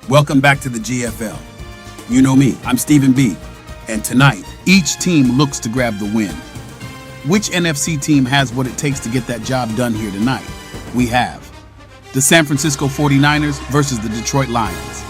Welcome back to the GFL. You know me, I'm Stephen B. And tonight, each team looks to grab the win. Which NFC team has what it takes to get that job done here tonight? We have the San Francisco 49ers versus the Detroit Lions.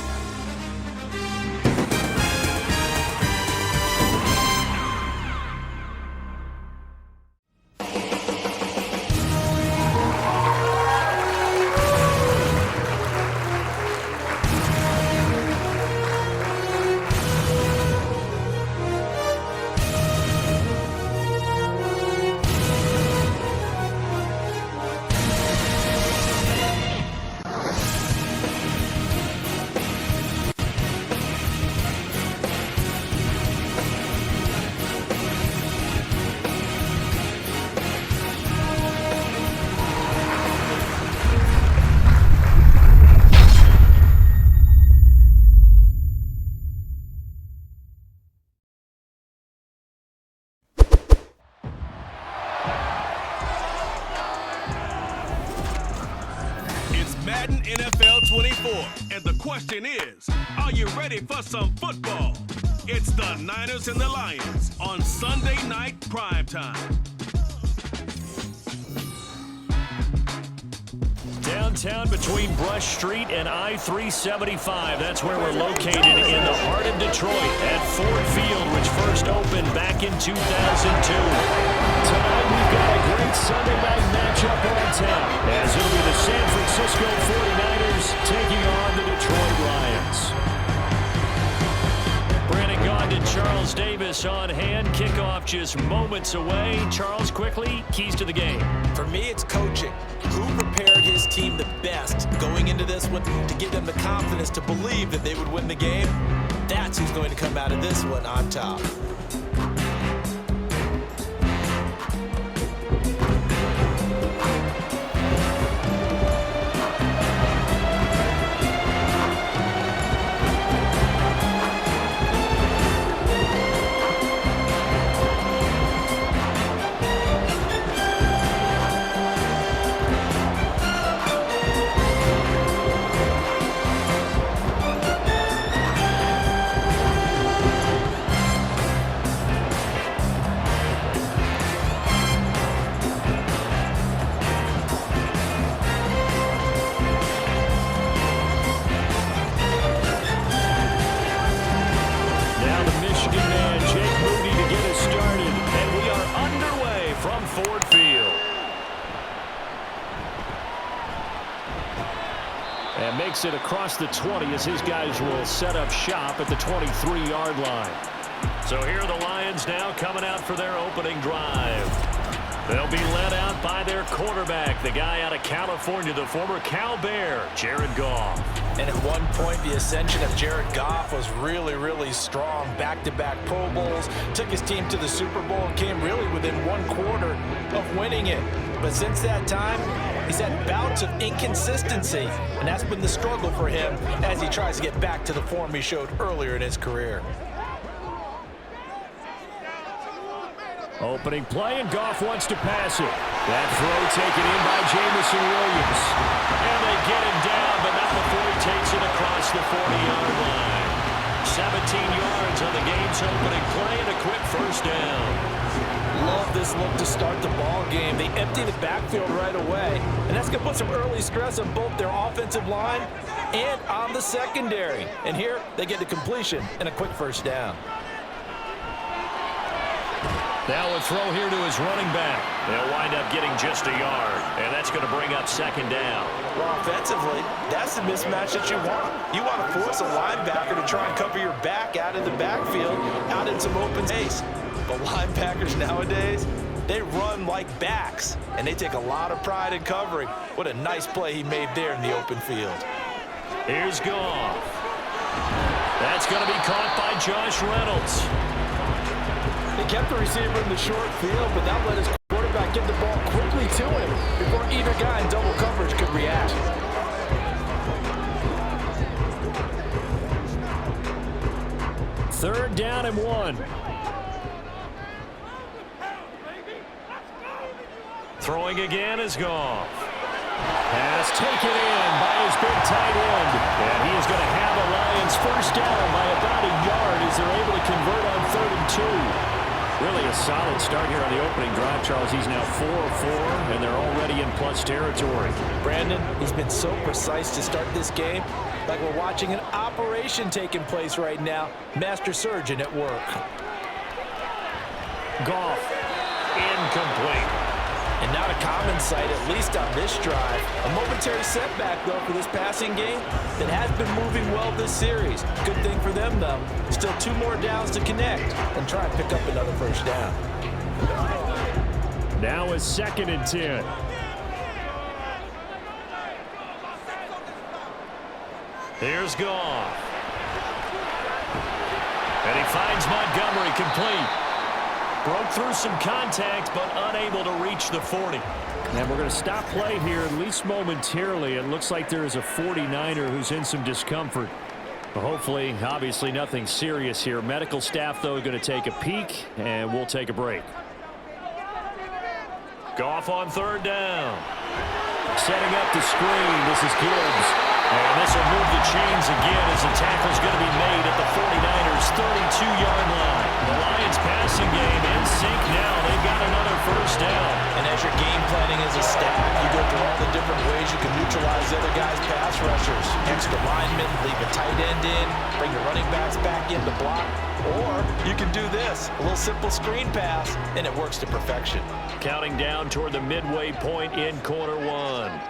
Madden NFL 24, and the question is, are you ready for some football? It's the Niners and the Lions on Sunday night primetime. Downtown between Brush Street and I-375. That's where we're located in the heart of Detroit at Ford Field, which first opened back in 2002. Tonight we've got a great Sunday night matchup on tap, as it'll be the San Francisco 49ers taking on the Detroit Lions. Brandon Gaughan and Charles Davis on hand. Kickoff just moments away. Charles, quickly, keys to the game. For me, it's coaching. Who prepared his team the best going into this one to give them the confidence to believe that they would win the game? That's who's going to come out of this one on top. And makes it across the 20 as his guys will set up shop at the 23-yard line. So here are the Lions now coming out for their opening drive. They'll be led out by their quarterback, the guy out of California, the former Cal Bear, Jared Goff. And at one point, the ascension of Jared Goff was really strong. Back-to-back Pro Bowls, took his team to the Super Bowl, and came really within one quarter of winning it. But since that time, he's had bouts of inconsistency, and that's been the struggle for him as he tries to get back to the form he showed earlier in his career. Opening play, and Goff wants to pass it. That throw taken in by Jameson Williams. And they get him down, but not before he takes it across the 40-yard line. 17 yards on the game's opening play and a quick first down. Love this look to start the ball game. They empty the backfield right away, and that's going to put some early stress on both their offensive line and on the secondary. And here, they get the completion and a quick first down. Now a throw here to his running back. They'll wind up getting just a yard, and that's going to bring up second down. Well, offensively, that's the mismatch that you want. You want to force a linebacker to try and cover your back out in the backfield, out in some open space. But linebackers nowadays, they run like backs, and they take a lot of pride in covering. What a nice play he made there in the open field. Here's Goff. That's going to be caught by Josh Reynolds. They kept the receiver in the short field, but that let his quarterback get the ball quickly to him before either guy in double coverage could react. Third down and 1. Throwing again is Goff. Pass taken in by his big tight end. And he is going to have a first down by about a yard as they're able to convert on 3rd and 2. Really a solid start here on the opening drive, Charles. He's now 4 of 4, and they're already in plus territory. Brandon, he's been so precise to start this game, like we're watching an operation taking place right now. Master surgeon at work. Goff, incomplete. And not a common sight, at least on this drive. A momentary setback, though, for this passing game that has been moving well this series. Good thing for them, though. Still 2 more downs to connect and try and pick up another first down. Now it's 2nd and 10. Here's Goff. And he finds Montgomery complete. Broke through some contact, but unable to reach the 40. And we're going to stop play here, at least momentarily. It looks like there is a 49er who's in some discomfort. But hopefully, obviously, nothing serious here. Medical staff, though, going to take a peek, and we'll take a break. Goff on 3rd down. Setting up the screen. This is Gibbs. And this will move the chains again as the tackle's going to be made at the 49ers' 32-yard line. The Lions passing game in sync now. They've got another first down. And as you're game planning as a staff, you go through all the different ways you can neutralize the other guys' pass rushers. Extra linemen, leave a tight end in, bring your running backs back in to block. Or you can do this, a little simple screen pass, and it works to perfection. Counting down toward the midway point in quarter 1.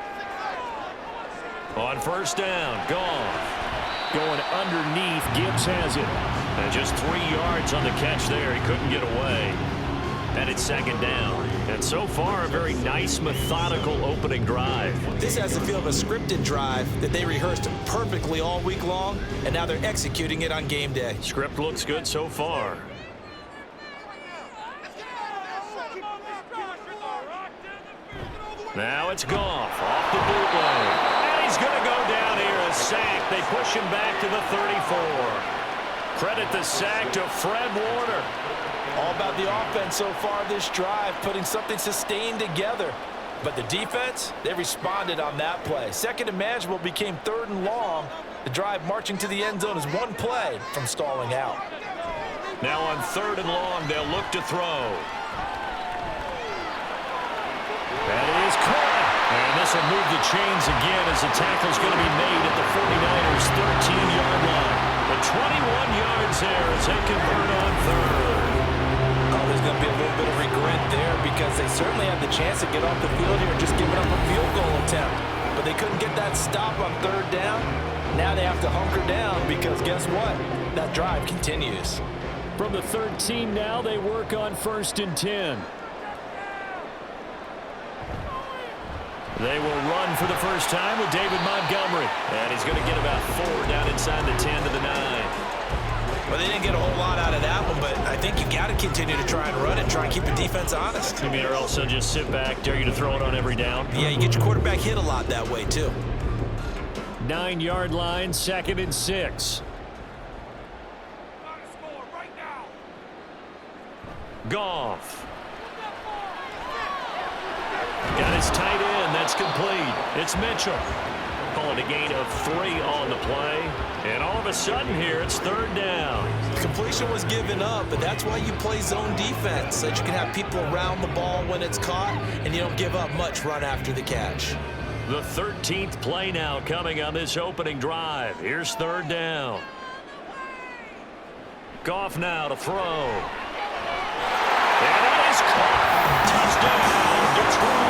On 1st down, Goff. Going underneath, Gibbs has it. And just 3 yards on the catch there. He couldn't get away. And it's 2nd down. And so far, a very nice, methodical opening drive. This has the feel of a scripted drive that they rehearsed perfectly all week long, and now they're executing it on game day. Script looks good so far. Now it's Goff off the bootleg. He's going to go down here, a sack. They push him back to the 34. Credit the sack to Fred Warner. All about the offense so far this drive, putting something sustained together. But the defense, they responded on that play. 2nd and manageable became 3rd and long. The drive marching to the end zone is 1 play from stalling out. Now on 3rd and long, they'll look to throw. That is caught. And this will move the chains again as the tackle's going to be made at the 49ers' 13-yard line. But 21 yards there as they convert on 3rd. Oh, there's going to be a little bit of regret there because they certainly had the chance to get off the field here and just giving up a field goal attempt. But they couldn't get that stop on 3rd down. Now they have to hunker down because guess what? That drive continues. From the 13 now, they work on 1st and 10. They will run for the first time with David Montgomery. And he's going to get about 4 down inside the 10 to the 9. Well, they didn't get a whole lot out of that one, but I think you got to continue to try and run it, try and keep the defense honest. You mean or else they'll just sit back, dare you to throw it on every down? Yeah, you get your quarterback hit a lot that way, too. 9-yard line, 2nd and 6. Goff. Got his tight end. That's complete. It's Mitchell. Call it a gain of 3 on the play. And all of a sudden here, it's 3rd down. Completion was given up, but that's why you play zone defense, so that you can have people around the ball when it's caught, and you don't give up much run after the catch. The 13th play now coming on this opening drive. Here's 3rd down. Goff now to throw. And it is caught. Touchdown, Detroit.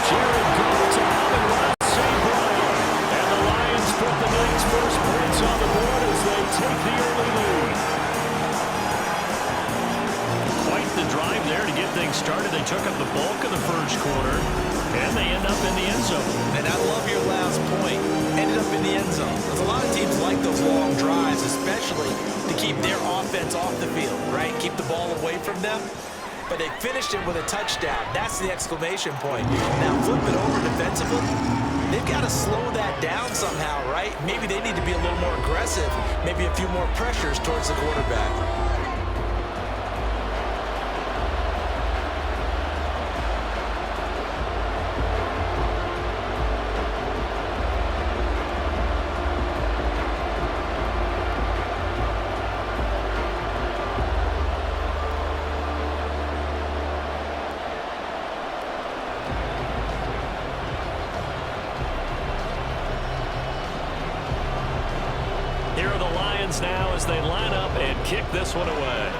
Jared Goff to Hollywood St. Brian. And the Lions put the Knights' first points on the board as they take the early lead. Quite the drive there to get things started. They took up the bulk of the first quarter, and they end up in the end zone. And I love your last point. Ended up in the end zone. There's a lot of teams like those long drives, especially to keep their offense off the field, right? Keep the ball away from them. But they finished it with a touchdown. That's the exclamation point. Now flip it over defensively. They've got to slow that down somehow, right? Maybe they need to be a little more aggressive. Maybe a few more pressures towards the quarterback. Lions now as they line up and kick this one away.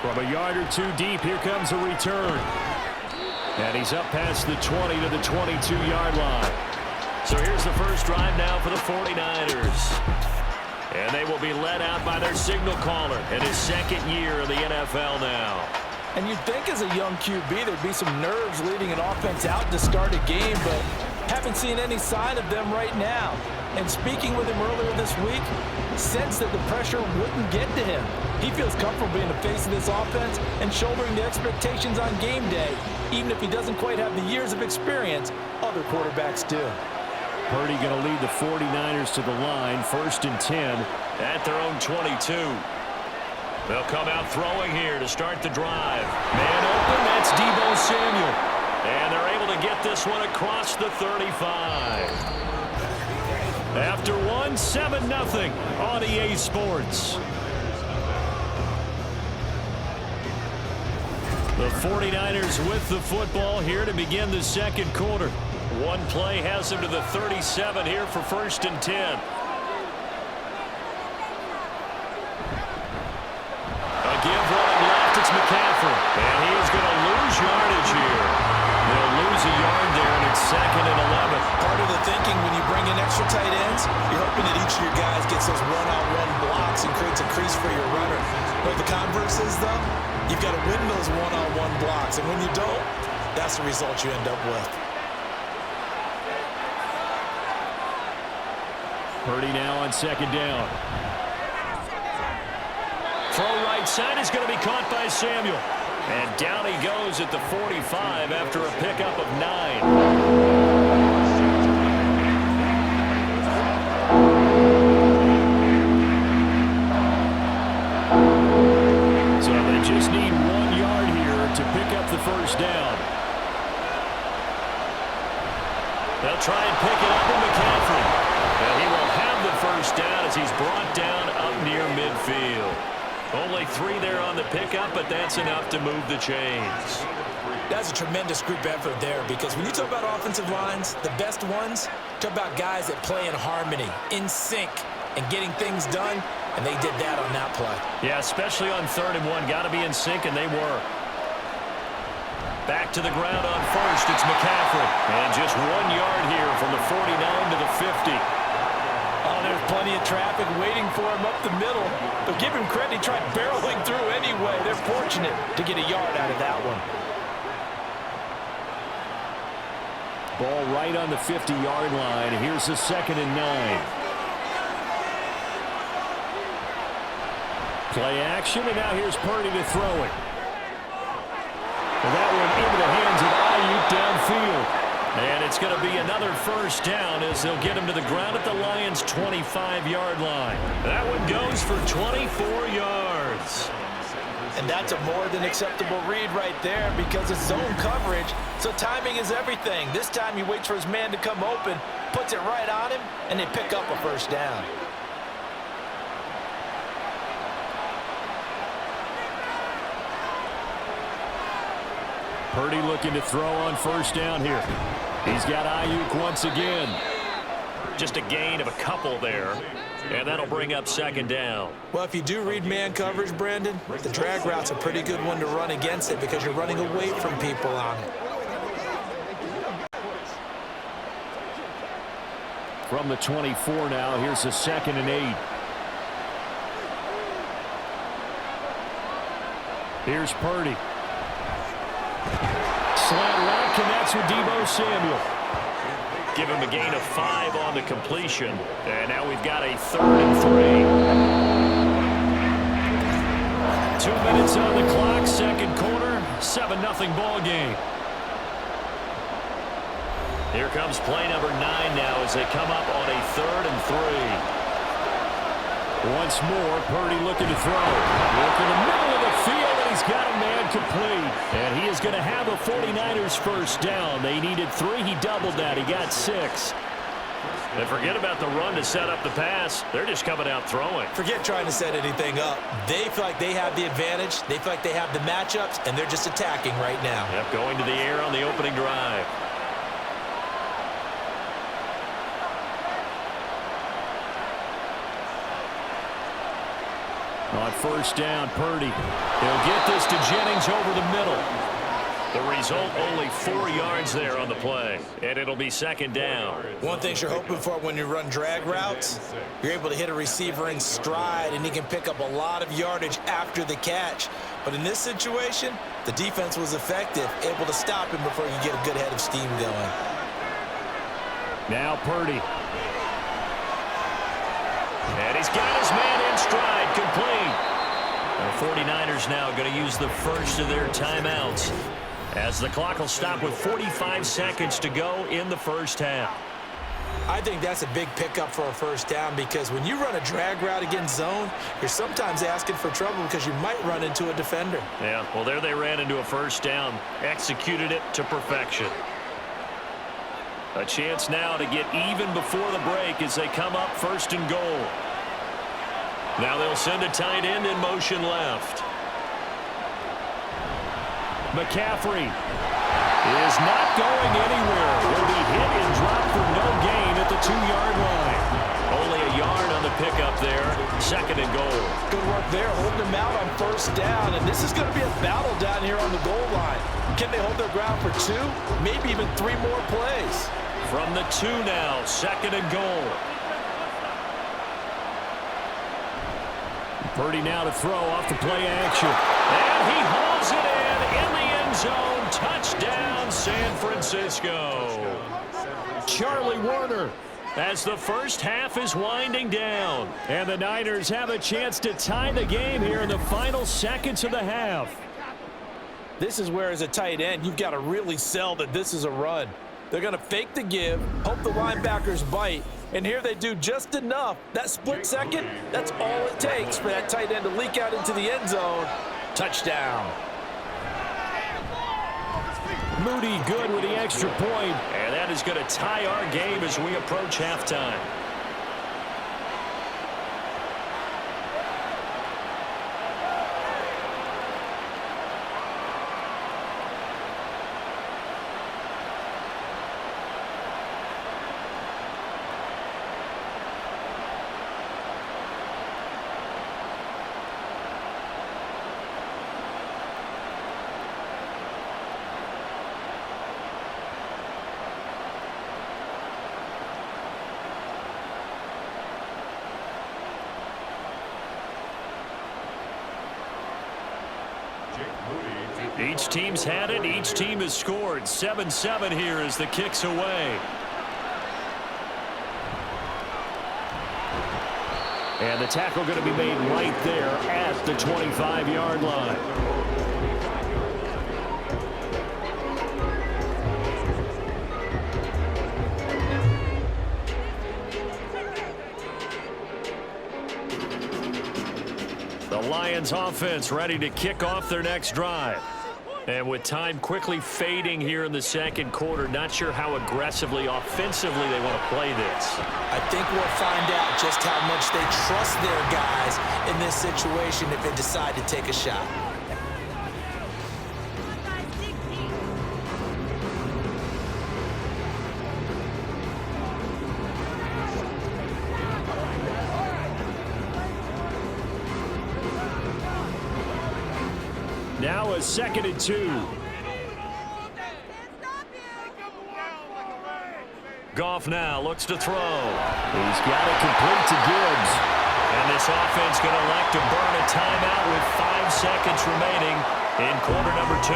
From a yard or two deep, here comes a return. And he's up past the 20 to the 22-yard line. So here's the first drive now for the 49ers. And they will be led out by their signal caller in his second year in the NFL now. And you'd think as a young QB there'd be some nerves leading an offense out to start a game, but haven't seen any sign of them right now. And speaking with him earlier this week, sensed that the pressure wouldn't get to him. He feels comfortable being the face of this offense and shouldering the expectations on game day, even if he doesn't quite have the years of experience other quarterbacks do. Purdy going to lead the 49ers to the line, 1st and 10 at their own 22. They'll come out throwing here to start the drive. Man open, that's Deebo Samuel. And they're able to get this one across the 35. After one, 7-0 on EA Sports. The 49ers with the football here to begin the second quarter. One play has them to the 37 here for 1st and 10. A give running left, it's McCaffrey. And he is going to lose yardage here. They'll lose a yard there, and it's 2nd and 11. Part of the thinking when you bring in extra tight ends, you're hoping that each of your guys gets those one-on-one blocks and creates a crease for your runner. But the converse is, though, you've got to win those one-on-one blocks. And when you don't, that's the result you end up with. Purdy now on 2nd down. Throw right side is going to be caught by Samuel. And down he goes at the 45 after a pickup of 9. So they just need 1 yard here to pick up the 1st down. They'll try and pick it up with McCaffrey. And he will have the 1st down as he's brought down up near midfield. Only 3 there on the pickup, but that's enough to move the chains. That's a tremendous group effort there, because when you talk about offensive lines, the best ones, talk about guys that play in harmony, in sync, and getting things done, and they did that on that play. Yeah, especially on 3rd and 1. Got to be in sync, and they were. Back to the ground on 1st, it's McCaffrey. And just 1 yard here from the 49 to the 50. Oh, there's plenty of traffic waiting for him up the middle. But give him credit, he tried barreling through anyway. They're fortunate to get a yard out of that one. Ball right on the 50-yard line. Here's the 2nd and 9. Play action, and now here's Purdy to throw it. And that one into the hands of Ayuk downfield. And it's going to be another 1st down as they'll get him to the ground at the Lions' 25-yard line. That one goes for 24 yards. And that's a more than acceptable read right there, because it's zone coverage, so timing is everything. This time he waits for his man to come open, puts it right on him, and they pick up a 1st down. Purdy looking to throw on 1st down here. He's got Ayuk once again. Just a gain of a couple there. And that'll bring up 2nd down. Well, if you do read man coverage, Brandon, the drag route's a pretty good one to run against it, because you're running away from people on it. From the 24 now, here's a 2nd and 8. Here's Purdy. Slant route connects with Deebo Samuel. Give him a gain of 5 on the completion. And now we've got a 3rd and 3. 2 minutes on the clock, second quarter, 7-0 ball game. Here comes play number 9 now as they come up on a 3rd and 3. Once more, Purdy looking to throw. Look in the middle of the field, and he's got a man complete. And he is going to have a 49ers 1st down. They needed 3. He doubled that. He got 6. And forget about the run to set up the pass. They're just coming out throwing. Forget trying to set anything up. They feel like they have the advantage. They feel like they have the matchups, and they're just attacking right now. Yep, going to the air on the opening drive. On first down, Purdy. He'll get this to Jennings over the middle. The result, only 4 yards there on the play, and it'll be second down. One thing you're hoping for when you run drag routes, you're able to hit a receiver in stride, and he can pick up a lot of yardage after the catch. But in this situation, the defense was effective, able to stop him before you get a good head of steam going. Now Purdy. And he's got his man in stride, complete. The 49ers now going to use the first of their timeouts, as the clock will stop with 45 seconds to go in the first half. I think that's a big pickup for a first down, because when you run a drag route against zone, you're sometimes asking for trouble because you might run into a defender. Yeah, well, there they ran into a first down, executed it to perfection. A chance now to get even before the break as they come up first and goal. Now they'll send a tight end in motion left. McCaffrey is not going anywhere. Will be hit and dropped for no gain at the 2-yard line. Only a yard on the pickup there. Second and goal. Good work there, holding them out on first down. And this is going to be a battle down here on the goal line. Can they hold their ground for 2? Maybe even 3 more plays. From the 2 now, second and goal. Purdy now to throw off the play action. And he hauls it in the end zone. Touchdown, San Francisco. Charlie Warner, as the first half is winding down. And the Niners have a chance to tie the game here in the final seconds of the half. This is where, as a tight end, you've got to really sell that this is a run. They're going to fake the give, hope the linebackers bite, and here they do just enough. That split second, that's all it takes for that tight end to leak out into the end zone. Touchdown. Moody good with the extra point, and that is going to tie our game as we approach halftime. Each team's had it. Each team has scored. 7-7 here as the kick's away. And the tackle going to be made right there at the 25-yard line. The Lions offense ready to kick off their next drive. And with time quickly fading here in the second quarter, not sure how aggressively, offensively they want to play this. I think we'll find out just how much they trust their guys in this situation if they decide to take a shot. Now a 2nd and 2. Goff now looks to throw. He's got it complete to Gibbs. And this offense going to elect to burn a timeout with 5 seconds remaining in quarter number 2.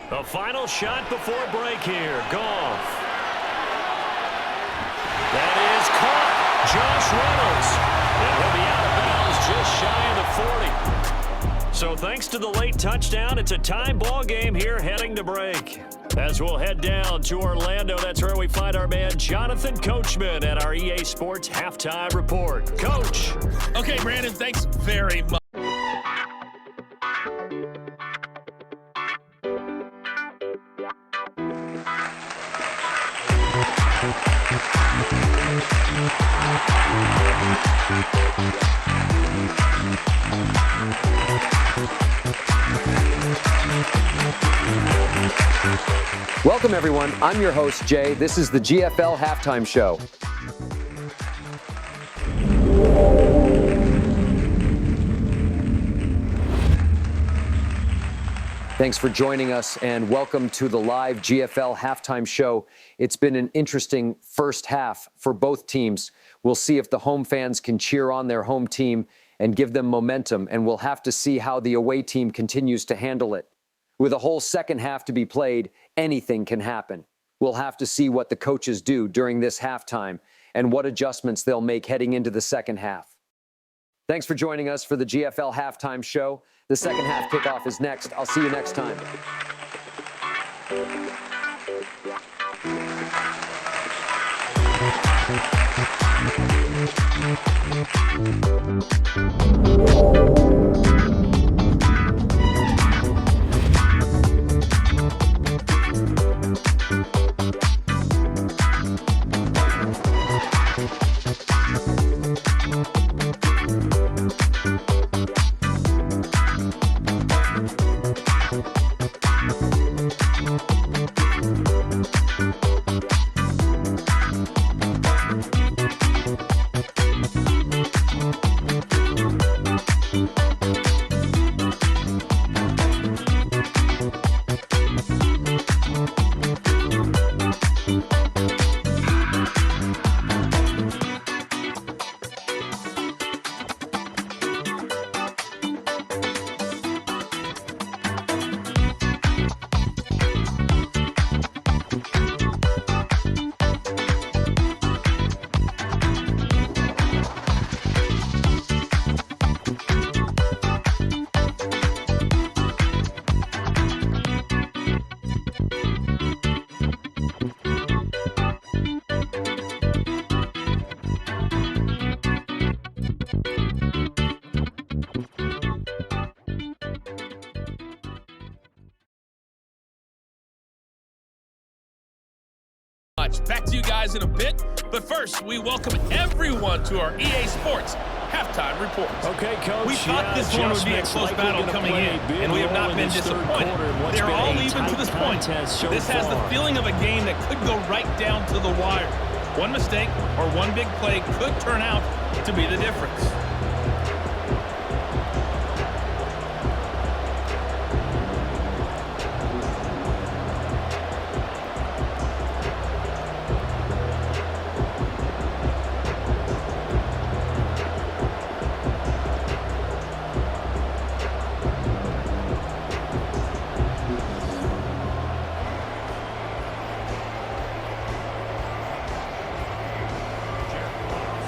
The final shot before break here. Goff. That is caught. Josh Reynolds. And he'll be out of bounds just shy of the 40. So thanks to the late touchdown, it's a tie ball game here heading to break. As we'll head down to Orlando, that's where we find our man Jonathan Coachman at our EA Sports Halftime Report. Coach. Okay, Brandon, thanks very much. Welcome, everyone. I'm your host, Jay. This is the GFL Halftime Show. Thanks for joining us, and welcome to the live GFL Halftime Show. It's been an interesting first half for both teams. We'll see if the home fans can cheer on their home team and give them momentum, and we'll have to see how the away team continues to handle it. With a whole second half to be played, anything can happen. We'll have to see what the coaches do during this halftime and what adjustments they'll make heading into the second half. Thanks for joining us for the GFL Halftime Show. The second half kickoff is next. I'll see you next time. Back to you guys in a bit, but first we welcome everyone to our EA Sports Halftime Report. Okay, Coach. We thought this one would be a close battle coming in, and we have not been disappointed. They're all even to this point. This has the feeling of a game that could go right down to the wire. One mistake or one big play could turn out to be the difference.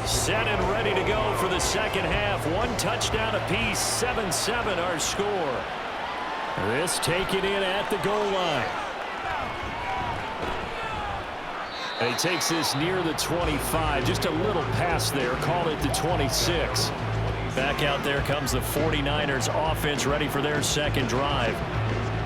Set and ready to go for the second half. One touchdown apiece, 7-7 our score. This taken in at the goal line. And he takes this near the 25. Just a little pass there. Call it the 26. Back out there comes the 49ers offense ready for their second drive.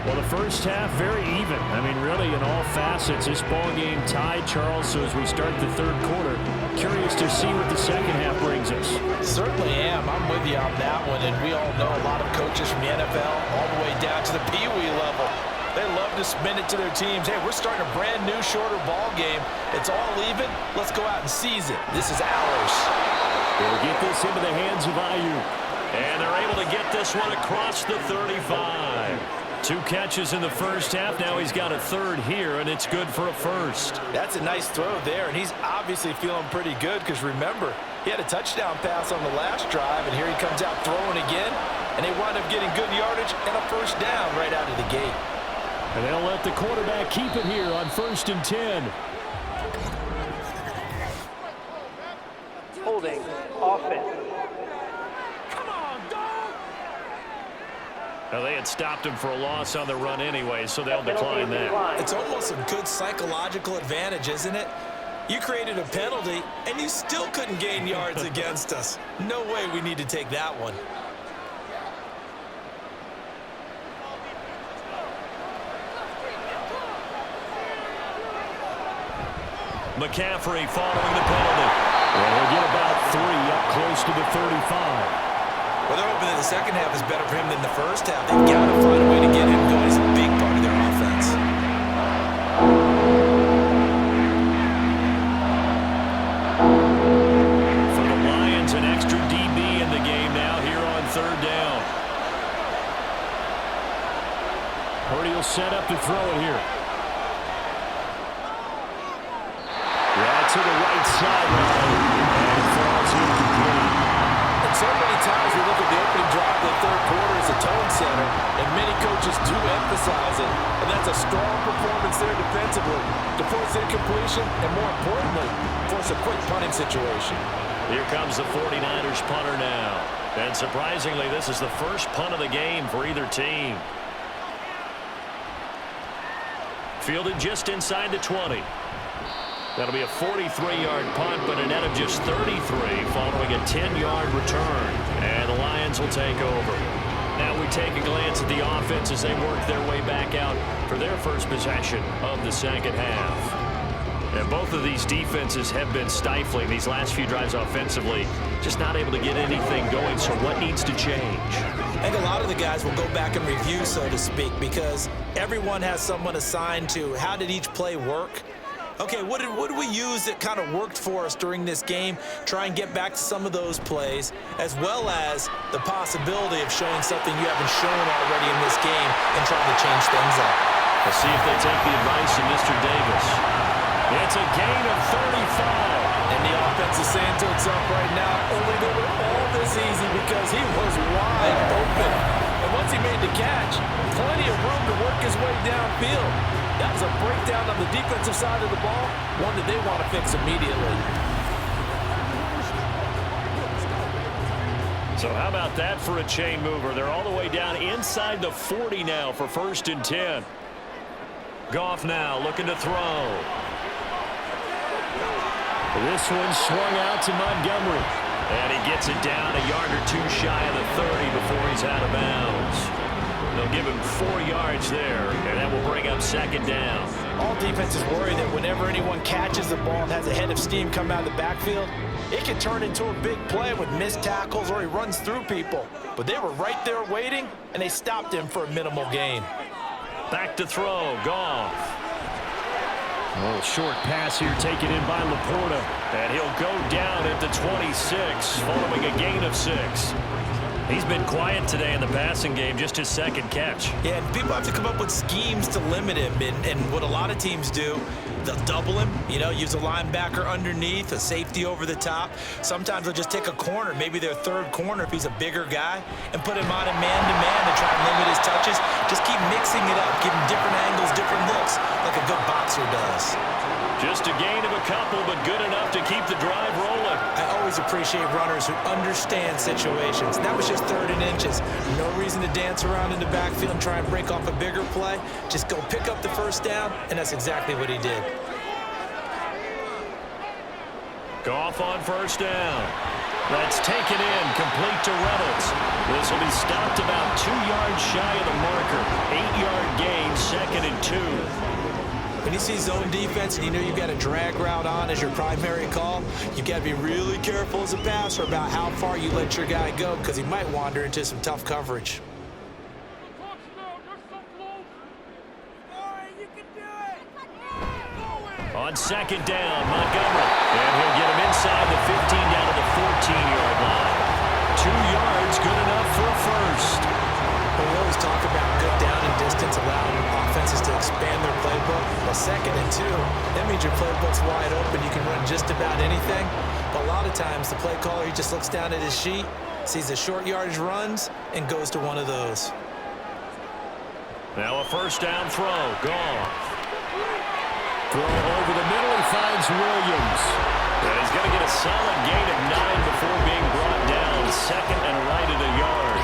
Well, the first half, very even. I mean, really, in all facets, this ball game tied, Charles. So as we start the third quarter, curious to see what the second half brings us. Certainly am. I'm with you on that one. And we all know a lot of coaches from the NFL all the way down to the Pee Wee level. They love to spin it to their teams. Hey, we're starting a brand new, shorter ball game. It's all even. Let's go out and seize it. This is ours. They'll get this into the hands of Ayu. And they're able to get this one across the 35. 2 catches in the first half. Now he's got a third here, and it's good for a first. That's a nice throw there, and he's obviously feeling pretty good because, remember, he had a touchdown pass on the last drive, and here he comes out throwing again, and they wind up getting good yardage and a first down right out of the gate. And they'll let the quarterback keep it here on 1st and 10. Holding offense. Now, they had stopped him for a loss on the run anyway, so they'll decline that. It's almost a good psychological advantage, isn't it? You created a penalty, and you still couldn't gain yards against us. No way we need to take that one. McCaffrey following the penalty. And he'll get about 3 up close to the 35. Well, they're hoping that the second half is better for him than the first half. They've got to find a way to get him going. He's a big part of their offense. For the Lions, an extra DB in the game now here on third down. Purdy will set up to throw it here. Right to the right sideline. And falls incomplete. And so many times we look at the opening drive of the third quarter as a tone setter, and many coaches do emphasize it. And that's a strong performance there defensively to force incompletion and, more importantly, force a quick punting situation. Here comes the 49ers punter now. And surprisingly, this is the first punt of the game for either team. Fielded just inside the 20. That'll be a 43-yard punt, but a net of just 33 following a 10-yard return. And the Lions will take over. Now we take a glance at the offense as they work their way back out for their first possession of the second half. And both of these defenses have been stifling these last few drives offensively. Just not able to get anything going, so what needs to change? I think a lot of the guys will go back and review, so to speak, because everyone has someone assigned to how did each play work. Okay, what did we use that kind of worked for us during this game? Try and get back to some of those plays, as well as the possibility of showing something you haven't shown already in this game and trying to change things up. Let's see if they take the advice of Mr. Davis. It's a gain of 35. And the offense is saying to itself right now, only they were all this easy because he was wide open. And once he made the catch, plenty of room to work his way downfield. That was a breakdown on the defensive side of the ball, one that they want to fix immediately. So how about that for a chain mover? They're all the way down inside the 40 now for 1st and 10. Goff now looking to throw. This one swung out to Montgomery. And he gets it down a yard or two shy of the 30 before he's out of bounds. They'll give him 4 yards there, and that will bring up 2nd down. All defenses worry that whenever anyone catches the ball and has a head of steam come out of the backfield, it can turn into a big play with missed tackles or he runs through people. But they were right there waiting, and they stopped him for a minimal gain. Back to throw, Goff. A little short pass here taken in by Laporta. And he'll go down at the 26 following a gain of 6. He's been quiet today in the passing game, just his 2nd catch. Yeah, and people have to come up with schemes to limit him. And what a lot of teams do, they'll double him, use a linebacker underneath, a safety over the top. Sometimes they'll just take a corner, maybe their 3rd corner if he's a bigger guy, and put him on a man-to-man to try and limit his touches. Just keep mixing it up, give him different angles, different looks, like a good boxer does. Just a gain of a couple, but good enough to keep the drive rolling. I always appreciate runners who understand situations. That was just 3rd and inches. No reason to dance around in the backfield and try and break off a bigger play. Just go pick up the 1st down, and that's exactly what he did. Goff on 1st down. That's taken in, complete to Reynolds. This will be stopped about 2 yards shy of the marker. 8-yard gain, 2nd and 2. When you see zone defense and you know you've got a drag route on as your primary call, you've got to be really careful as a passer about how far you let your guy go because he might wander into some tough coverage. On 2nd down, Montgomery. And he'll get him inside the 15 down to the 14-yard line. 2 yards, good enough for a 1st. We always talk about good down and distance, allowing offenses to expand their playbook. Well, 2nd and 2, that means your playbook's wide open. You can run just about anything. But a lot of times, the play caller, he just looks down at his sheet, sees the short yardage runs, and goes to one of those. Now a 1st down throw. Goff. Throw over the middle. He finds Williams. And he's going to get a solid gain of 9 before being brought down. 2nd and right at a yard.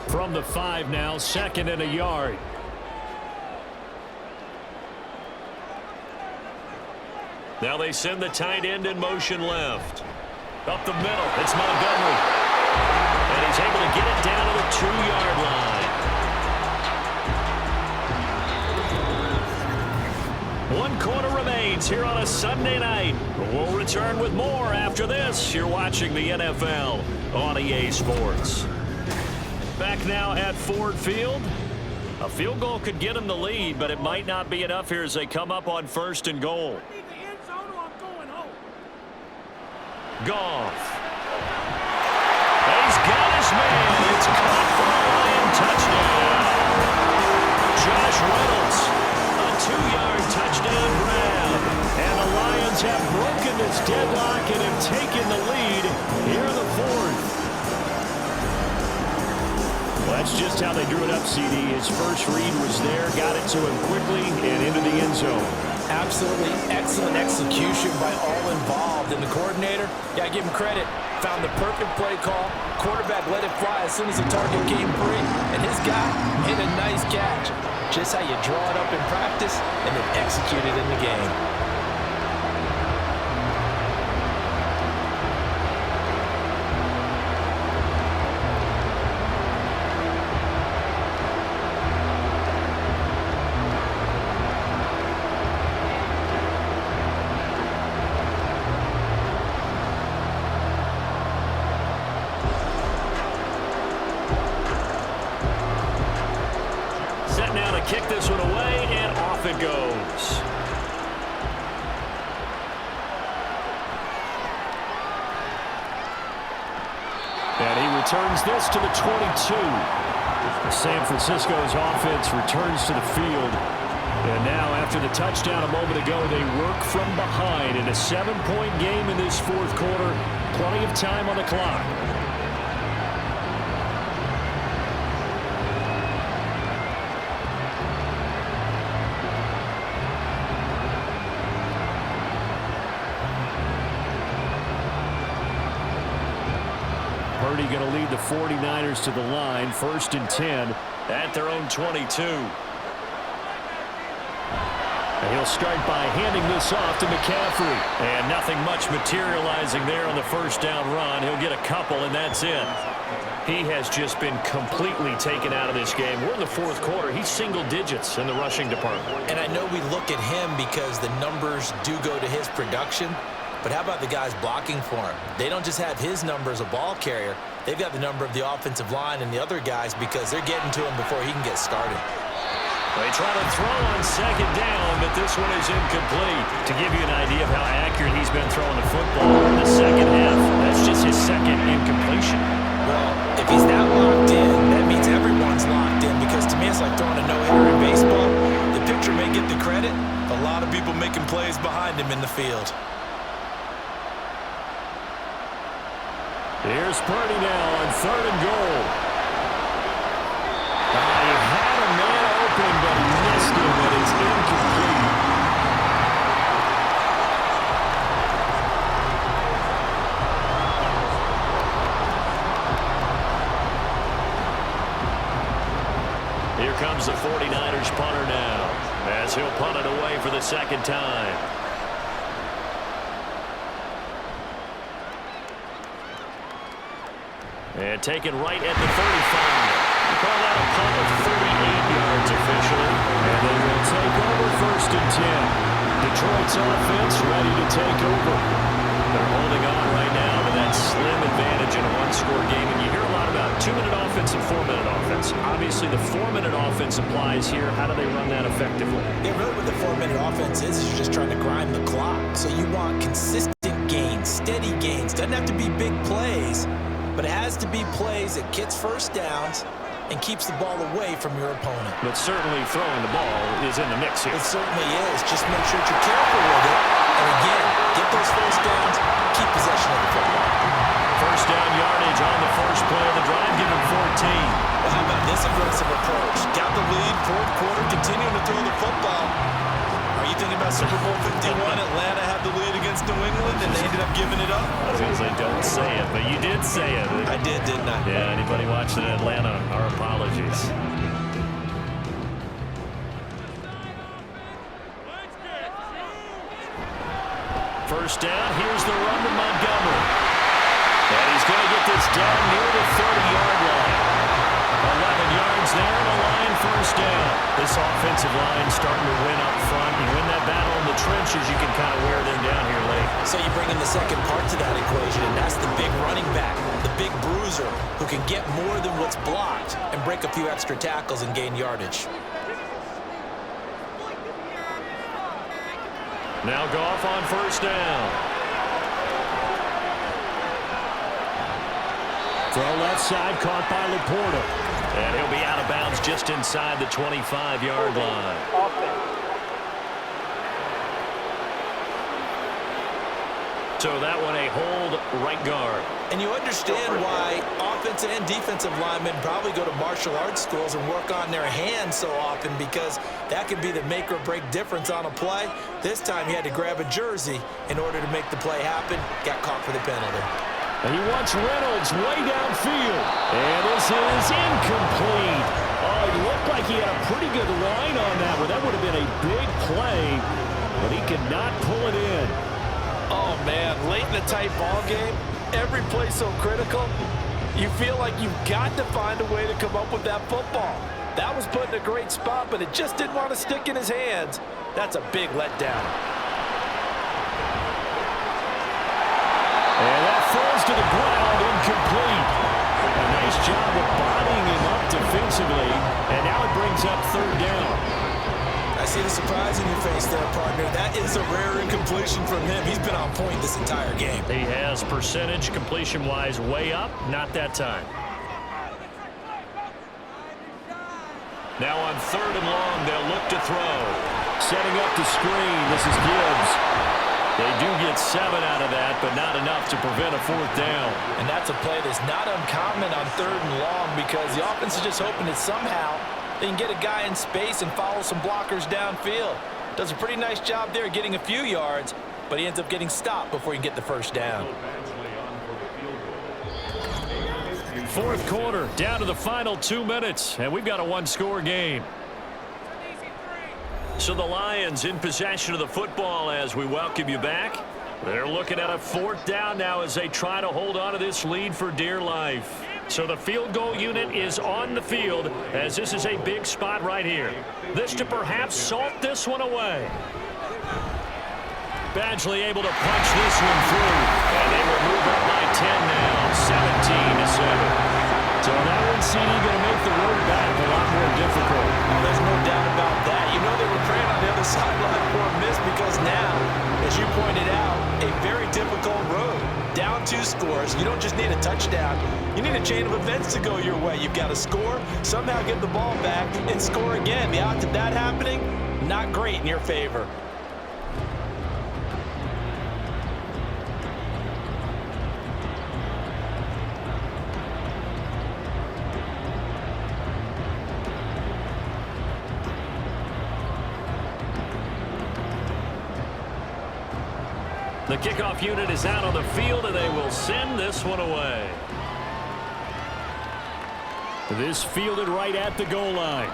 From the 5 now, 2nd and a yard. Now they send the tight end in motion left. Up the middle, it's Montgomery. And he's able to get it down to the 2-yard line. sports here on a Sunday night. We'll return with more after this. You're watching the NFL on EA Sports. Back now at Ford Field. A field goal could get them the lead, but it might not be enough here as they come up on 1st and goal. Goff. He's got his man. It's caught for a Lion touchdown. Josh Reynolds, a 2-yard touchdown grab. And the Lions have broken this deadlock and have taken the lead here in the 4th. Well, that's just how they drew it up, CD. His first read was there, got it to him quickly and into the end zone. Absolutely excellent execution by all involved. And the coordinator, got to give him credit, found the perfect play call. Quarterback let it fly as soon as the target came free. And his guy made a nice catch. Just how you draw it up in practice and then execute it in the game. Kick this one away, and off it goes. And he returns this to the 22. San Francisco's offense returns to the field. And now, after the touchdown a moment ago, they work from behind in a 7-point game in this 4th quarter. Plenty of time on the clock. Purdy going to lead the 49ers to the line, 1st and 10 at their own 22. And he'll start by handing this off to McCaffrey. And nothing much materializing there on the 1st down run. He'll get a couple, and that's it. He has just been completely taken out of this game. We're in the 4th quarter. He's single digits in the rushing department. And I know we look at him because the numbers do go to his production. But how about the guys blocking for him? They don't just have his number as a ball carrier. They've got the number of the offensive line and the other guys because they're getting to him before he can get started. They try to throw on 2nd down, but this one is incomplete. To give you an idea of how accurate he's been throwing the football in the 2nd half, that's just his 2nd incompletion. Well, if he's that locked in, that means everyone's locked in because to me it's like throwing a no-hitter in baseball. The pitcher may get the credit, a lot of people making plays behind him in the field. Here's Purdy now on 3rd and goal. He had a man open, but he missed him, and it's incomplete. Here comes the 49ers punter now, as he'll punt it away for the 2nd time. And taken right at the 35. We call that a punt of 38 yards officially. And they will take over 1st and 10. Detroit's offense ready to take over. They're holding on right now to that slim advantage in a 1-score game. And you hear a lot about 2-minute offense and 4-minute offense. Obviously, the 4-minute offense applies here. How do they run that effectively? Yeah, really what the 4-minute offense is you're just trying to grind the clock. So you want consistent gains, steady gains. Doesn't have to be big plays. But it has to be plays that gets 1st downs and keeps the ball away from your opponent. But certainly throwing the ball is in the mix here. It certainly is. Just make sure that you're careful with it. And again, get those 1st downs, keep possession of the football. 1st down yardage on the 1st play of the drive, give him 14. Well, how about this aggressive approach? Got the lead, 4th quarter, continuing to throw the football. Are you thinking about Super Bowl 51? Atlanta had the lead against New England, and they ended up giving it up. I was going to say, don't say it, but you did say it. I did, didn't I? Yeah, anybody watching Atlanta, our apologies. First down, here's the run to Montgomery. And he's going to get this down near the 30-yard line. 11 yards there, and a line for a first down. This offensive line starting to win up front. You win that battle in the trenches, you can kind of wear them down here late. So you bring in the second part to that equation, and that's the big running back, the big bruiser, who can get more than what's blocked and break a few extra tackles and gain yardage. Now Goff on first down. Throw left side, caught by Laporta. And he'll be out of bounds just inside the 25-yard line. So that one a hold right guard. And you understand why offensive and defensive linemen probably go to martial arts schools and work on their hands so often, because that could be the make or break difference on a play. This time he had to grab a jersey in order to make the play happen. Got caught for the penalty. And he wants Reynolds way downfield. And this is incomplete. Oh, it looked like he had a pretty good line on that one. That would have been a big play, but he could not pull it in. Oh, man, late in the tight ball game, every play so critical, you feel like you've got to find a way to come up with that football. That was put in a great spot, but it just didn't want to stick in his hands. That's a big letdown. And that falls to the ground, incomplete. A nice job of bodying him up defensively, and now it brings up third down. I see the surprise in your face there, partner. That is a rare incompletion from him. He's been on point this entire game. He has percentage completion-wise way up, not that time. Now on third and long, they'll look to throw. Setting up the screen, this is Gibbs. They do get 7 out of that, but not enough to prevent a fourth down. And that's a play that's not uncommon on third and long, because the offense is just hoping that somehow they can get a guy in space and follow some blockers downfield. Does a pretty nice job there getting a few yards, but he ends up getting stopped before he can get the first down. Fourth quarter, down to the final 2 minutes, and we've got a one-score game. So the Lions in possession of the football as we welcome you back. They're looking at a fourth down now as they try to hold on to this lead for dear life. So the field goal unit is on the field as this is a big spot right here. This to perhaps salt this one away. Badgley able to punch this one through. And they will move up by 10 now, 17-7. So now NCD going to make the road back a lot more difficult. Oh, there's no doubt about that. You know they were praying on the other sideline for a miss, because now, as you pointed out, a very difficult road. Down 2 scores. You don't just need a touchdown. You need a chain of events to go your way. You've got to score, somehow get the ball back, and score again. The odds of that happening, not great in your favor. The kickoff unit is out on the field, and they will send this one away. This fielded right at the goal line.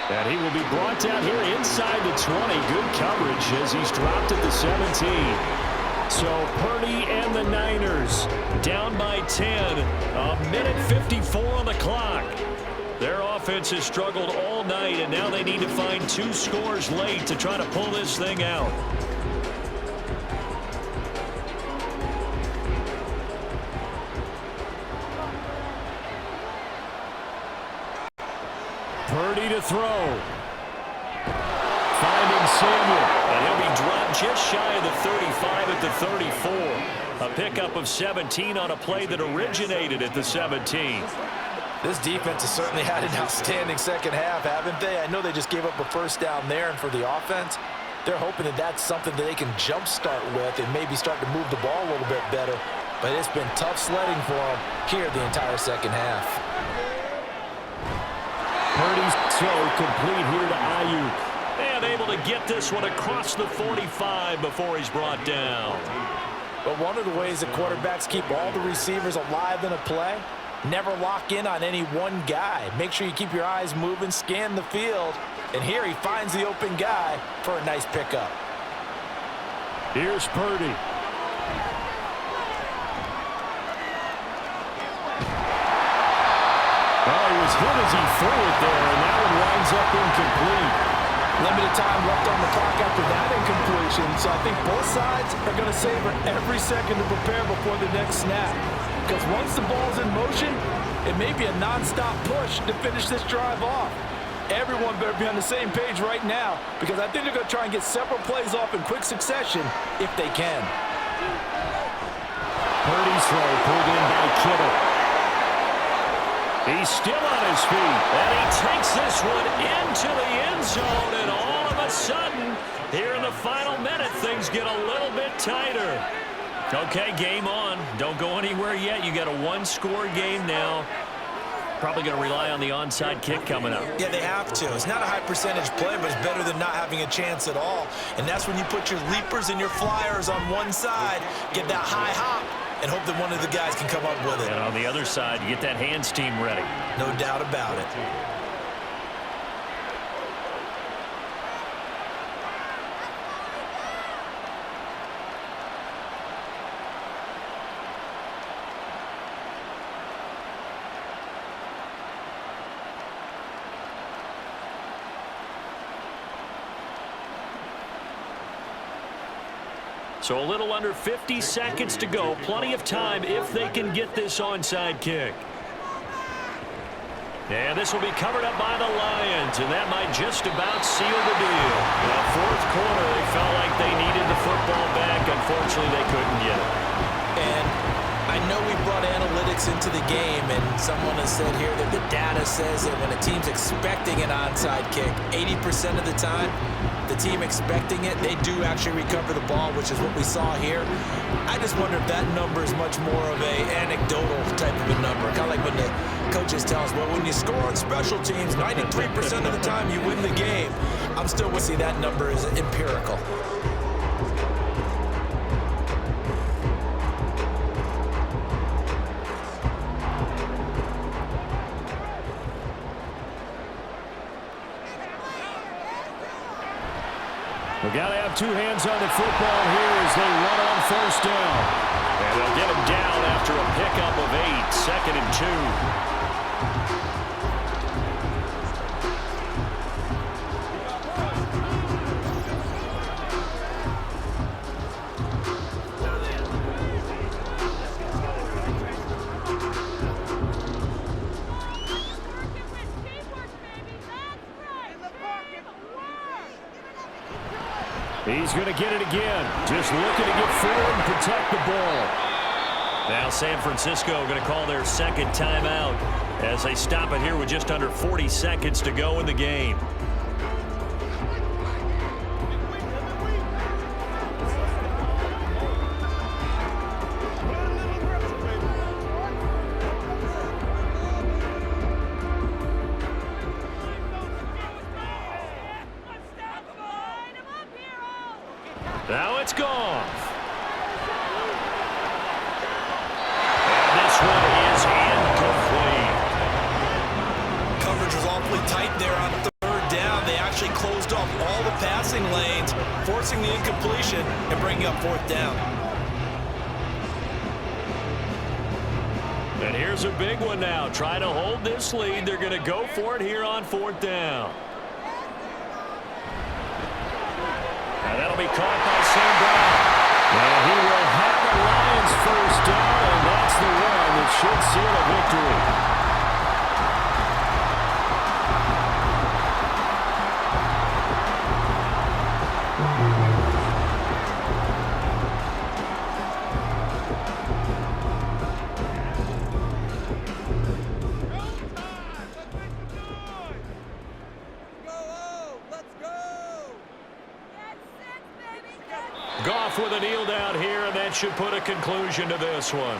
And he will be brought down here inside the 20. Good coverage as he's dropped at the 17. So Purdy and the Niners down by 10. A minute 54 on the clock. Their offense has struggled all night, and now they need to find 2 scores late to try to pull this thing out. Purdy to throw. Finding Samuel. And he'll be dropped just shy of the 35 at the 34. A pickup of 17 on a play that originated at the 17. This defense has certainly had an outstanding second half, haven't they? I know they just gave up a first down there, and for the offense, they're hoping that that's something that they can jumpstart with and maybe start to move the ball a little bit better. But it's been tough sledding for them here the entire second half. Purdy's throw complete here to Ayuk. And able to get this one across the 45 before he's brought down. But one of the ways that quarterbacks keep all the receivers alive in a play, never lock in on any one guy. Make sure you keep your eyes moving, scan the field. And here he finds the open guy for a nice pickup. Here's Purdy. Oh, he was hit as he threw it there, and that one winds up incomplete. Limited time left on the clock after that incompletion, so I think both sides are going to savor every second to prepare before the next snap. Because once the ball's in motion, it may be a non-stop push to finish this drive off. Everyone better be on the same page right now, because I think they're going to try and get several plays off in quick succession if they can. Purdy's throw pulled in by Kittle. He's still on his feet, and he takes this one into the end zone, and all of a sudden, here in the final minute, things get a little bit tighter. Okay, game on. Don't go anywhere yet. You got a one-score game now. Probably going to rely on the onside kick coming up. Yeah, they have to. It's not a high-percentage play, but it's better than not having a chance at all. And that's when you put your leapers and your flyers on one side, get that high hop, and hope that one of the guys can come up with it. And on the other side, you get that hands team ready. No doubt about it. So a little under 50 seconds to go. Plenty of time if they can get this onside kick. And this will be covered up by the Lions, and that might just about seal the deal. In the fourth quarter, they felt like they needed the football back. Unfortunately, they couldn't get it. And I know we brought analytics into the game, and someone has said here that the data says that when a team's expecting an onside kick, 80% of the time, the team expecting it, they do actually recover the ball, which is what we saw here. I just wonder if that number is much more of a anecdotal type of a number. Kind of like when the coaches tell us, well, when you score on special teams, 93% of the time you win the game. I'm still going to see that number is empirical. We got to have two hands on the football here as they run on first down. And they'll get him down after a pickup of 8, 2nd and 2. He's going to get it again. Just looking to get forward and protect the ball. Now San Francisco going to call their second timeout as they stop it here with just under 40 seconds to go in the game. Now it's gone. And this one is incomplete. Coverage was awfully tight there on third down. They actually closed off all the passing lanes, forcing the incompletion and bringing up fourth down. And here's a big one now. Try to hold this lead. They're going to go for it here on fourth down. And that'll be caught by Sam Brown. And he will have the Lions first down, and that's the one that should seal a victory. Goff with a kneel down here, and that should put a conclusion to this one.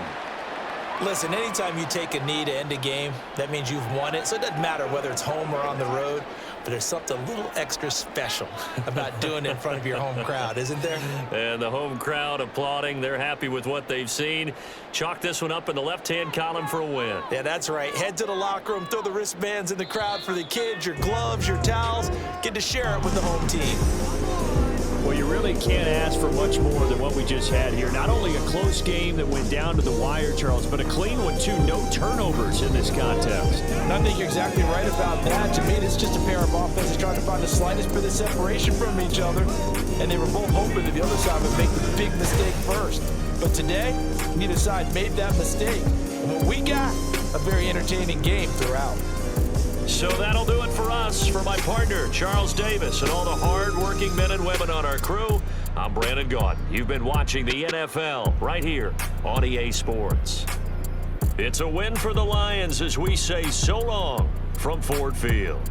Listen, anytime you take a knee to end a game, that means you've won it. So it doesn't matter whether it's home or on the road, but there's something a little extra special about doing it in front of your home crowd, isn't there? And the home crowd applauding. They're happy with what they've seen. Chalk this one up in the left-hand column for a win. Yeah, that's right. Head to the locker room, throw the wristbands in the crowd for the kids, your gloves, your towels. Get to share it with the home team. Well, you really really can't ask for much more than what we just had here. Not only a close game that went down to the wire, Charles, but a clean one, too. No turnovers in this contest. I think you're exactly right about that. To me, it's just a pair of offenses trying to find the slightest bit of separation from each other, and they were both hoping that the other side would make the big mistake first. But today, neither side made that mistake. And what we got, a very entertaining game throughout. So that'll do it for us. For my partner, Charles Davis, and all the hard-working men and women on our crew, I'm Brandon Gaudin. You've been watching the NFL right here on EA Sports. It's a win for the Lions as we say so long from Ford Field.